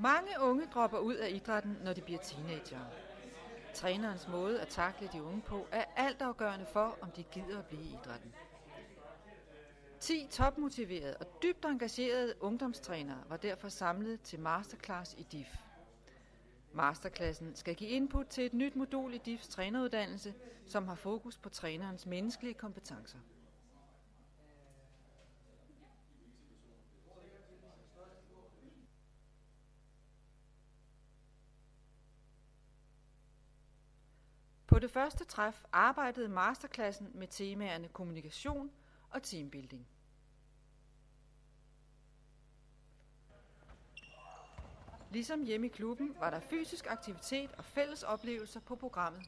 Mange unge dropper ud af idrætten, når de bliver teenagere. Trænerens måde at takle de unge på er altafgørende for, om de gider at blive i idrætten. 10 topmotiverede og dybt engagerede ungdomstrænere var derfor samlet til masterclass i DIF. Masterklassen skal give input til et nyt modul i DIFs træneruddannelse, som har fokus på trænerens menneskelige kompetencer. På det første træf arbejdede masterklassen med temaerne kommunikation og teambuilding. Ligesom hjemme i klubben var der fysisk aktivitet og fælles oplevelser på programmet.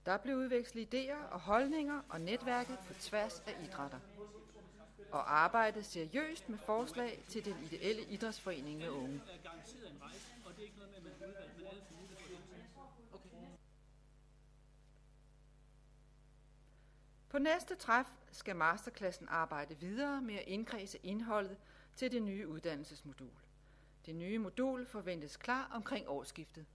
Der blev udvekslet idéer og holdninger og netværket på tværs af idrætter. Og arbejdet seriøst med forslag til den ideelle idrætsforening med unge. På næste træf skal masterklassen arbejde videre med at indkredse indholdet til det nye uddannelsesmodul. Det nye modul forventes klar omkring årsskiftet.